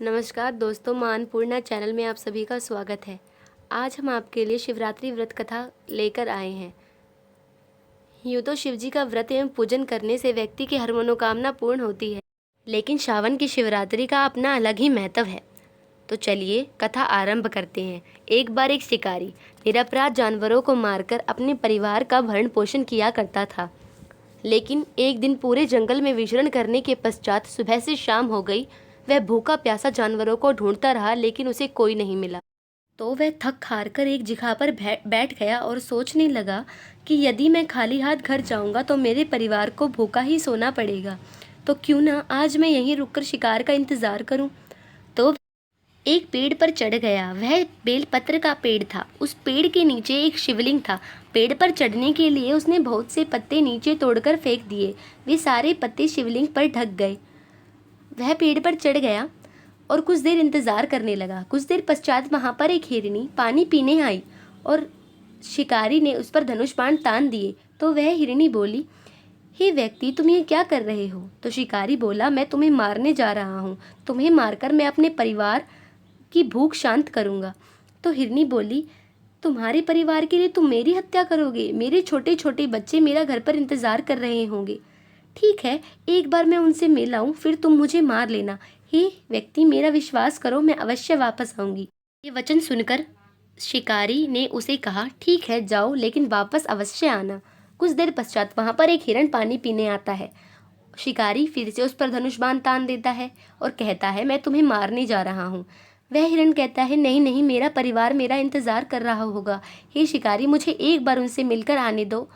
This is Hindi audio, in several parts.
नमस्कार दोस्तों, माँ अन्नपूर्णा चैनल में आप सभी का स्वागत है। आज हम आपके लिए शिवरात्रि व्रत कथा लेकर आए हैं। यूँ तो शिव जी का व्रत एवं पूजन करने से व्यक्ति की हर मनोकामना पूर्ण होती है, लेकिन श्रावण की शिवरात्रि का अपना अलग ही महत्व है। तो चलिए कथा आरंभ करते हैं। एक बार एक शिकारी निरपराध जानवरों को मारकर अपने परिवार का भरण पोषण किया करता था। लेकिन एक दिन पूरे जंगल में विचरण करने के पश्चात सुबह से शाम हो गई। वह भूखा प्यासा जानवरों को ढूंढता रहा, लेकिन उसे कोई नहीं मिला। तो वह थक हार कर एक जगह पर बैठ गया और सोचने लगा कि यदि मैं खाली हाथ घर जाऊंगा तो मेरे परिवार को भूखा ही सोना पड़ेगा। तो क्यों ना आज मैं यहीं रुककर शिकार का इंतजार करूं। तो एक पेड़ पर चढ़ गया। वह बेलपत्र का पेड़ था। उस पेड़ के नीचे एक शिवलिंग था। पेड़ पर चढ़ने के लिए उसने बहुत से पत्ते नीचे तोड़कर फेंक दिए। वे सारे पत्ते शिवलिंग पर ढक गए। वह पेड़ पर चढ़ गया और कुछ देर इंतजार करने लगा। कुछ देर पश्चात वहां पर एक हिरनी पानी पीने आई और शिकारी ने उस पर धनुष बाण तान दिए। तो वह हिरनी बोली, हे व्यक्ति, तुम ये क्या कर रहे हो। तो शिकारी बोला, मैं तुम्हें मारने जा रहा हूँ। तुम्हें मारकर मैं अपने परिवार की भूख शांत करूंगा। तो हिरनी बोली, तुम्हारे परिवार के लिए तुम मेरी हत्या करोगे। मेरे छोटे छोटे बच्चे मेरा घर पर इंतजार कर रहे होंगे। ठीक है, एक बार मैं उनसे मिल आऊं, फिर तुम मुझे मार लेना। हे व्यक्ति, मेरा विश्वास करो, मैं अवश्य वापस आऊंगी। ये वचन सुनकर शिकारी ने उसे कहा, ठीक है जाओ, लेकिन वापस अवश्य आना। कुछ देर पश्चात वहां पर एक हिरण पानी पीने आता है। शिकारी फिर से उस पर धनुष बाण तान देता है और कहता है, मैं तुम्हें मारने जा रहा हूँ। वह हिरण कहता है, नहीं नहीं, मेरा परिवार मेरा इंतजार कर रहा होगा। हे शिकारी, मुझे एक बार उनसे मिलकर आने दो।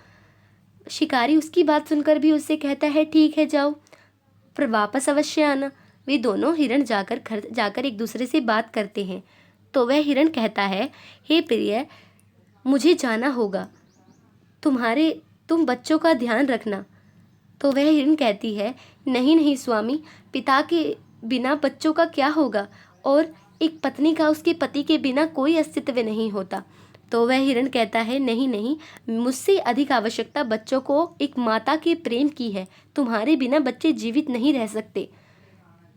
शिकारी उसकी बात सुनकर भी उससे कहता है, ठीक है जाओ, पर वापस अवश्य आना। वे दोनों हिरण जाकर घर जाकर एक दूसरे से बात करते हैं। तो वह हिरण कहता है, हे प्रिय, मुझे जाना होगा, तुम बच्चों का ध्यान रखना। तो वह हिरण कहती है, नहीं नहीं स्वामी, पिता के बिना बच्चों का क्या होगा, और एक पत्नी का उसके पति के बिना कोई अस्तित्व नहीं होता। तो वह हिरण कहता है, नहीं नहीं, मुझसे अधिक आवश्यकता बच्चों को एक माता के प्रेम की है। तुम्हारे बिना बच्चे जीवित नहीं रह सकते।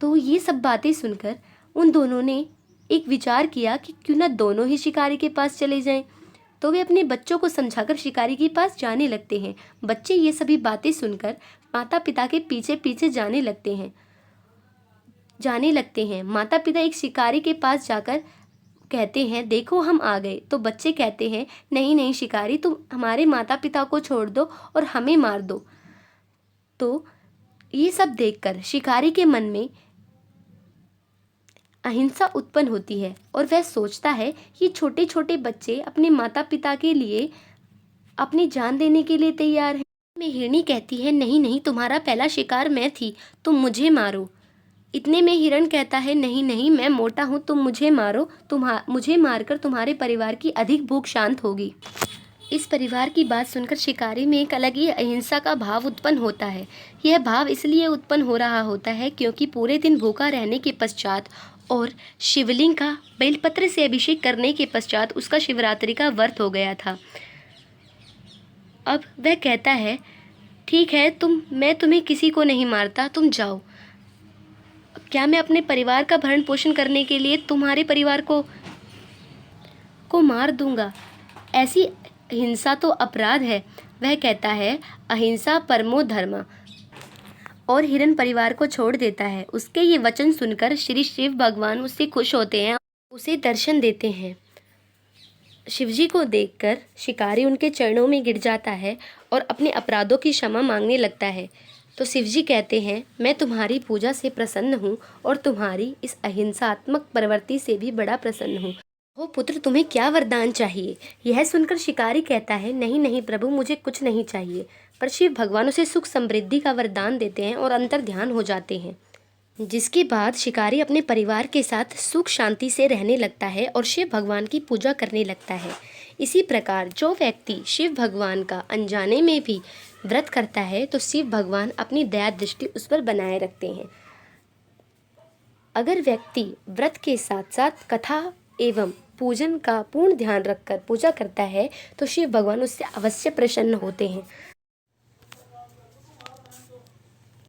तो ये सब बातें सुनकर उन दोनों ने एक विचार किया कि क्यों ना दोनों ही शिकारी के पास चले जाएं। तो वे अपने बच्चों को समझाकर शिकारी के पास जाने लगते हैं। बच्चे ये सभी बातें सुनकर माता पिता के पीछे पीछे जाने लगते हैं। माता पिता एक शिकारी के पास जाकर कहते हैं, देखो हम आ गए। तो बच्चे कहते हैं, नहीं नहीं शिकारी, तुम हमारे माता पिता को छोड़ दो और हमें मार दो। तो ये सब देखकर शिकारी के मन में अहिंसा उत्पन्न होती है और वह सोचता है कि छोटे छोटे बच्चे अपने माता पिता के लिए अपनी जान देने के लिए तैयार हैं। में हिरनी कहती है, नहीं नहीं, तुम्हारा पहला शिकार मैं थी, तुम मुझे मारो। इतने में हिरण कहता है, नहीं नहीं, मैं मोटा हूँ, तुम मुझे मारो, मुझे मारकर तुम्हारे परिवार की अधिक भूख शांत होगी। इस परिवार की बात सुनकर शिकारी में एक अलग ही अहिंसा का भाव उत्पन्न होता है। यह भाव इसलिए उत्पन्न हो रहा होता है क्योंकि पूरे दिन भूखा रहने के पश्चात और शिवलिंग का बेलपत्र से अभिषेक करने के पश्चात उसका शिवरात्रि का व्रत हो गया था। अब वह कहता है, ठीक है, मैं तुम्हें किसी को नहीं मारता, तुम जाओ। क्या मैं अपने परिवार का भरण पोषण करने के लिए तुम्हारे परिवार को मार दूंगा? ऐसी हिंसा तो अपराध है। वह कहता है, अहिंसा परमो धर्म, और हिरण परिवार को छोड़ देता है। उसके ये वचन सुनकर श्री शिव भगवान उससे खुश होते हैं, उसे दर्शन देते हैं। शिवजी को देखकर शिकारी उनके चरणों में गिर जाता है और अपने अपराधों की क्षमा मांगने लगता है। तो शिवजी कहते हैं, मैं तुम्हारी पूजा से प्रसन्न हूँ और तुम्हारी इस अहिंसात्मक प्रवृत्ति से भी बड़ा प्रसन्न हूँ। हो पुत्र, तुम्हें क्या वरदान चाहिए? यह सुनकर शिकारी कहता है, नहीं नहीं प्रभु, मुझे कुछ नहीं चाहिए। पर शिव भगवान उसे सुख समृद्धि का वरदान देते हैं और अंतर ध्यान हो जाते हैं, जिसके बाद शिकारी अपने परिवार के साथ सुख शांति से रहने लगता है और शिव भगवान की पूजा करने लगता है। इसी प्रकार जो व्यक्ति शिव भगवान का अनजाने में भी व्रत करता है तो शिव भगवान अपनी दया दृष्टि उस पर बनाए रखते हैं। अगर व्यक्ति व्रत के साथ साथ कथा एवं पूजन का पूर्ण ध्यान रखकर पूजा करता है तो शिव भगवान उससे अवश्य प्रसन्न होते हैं।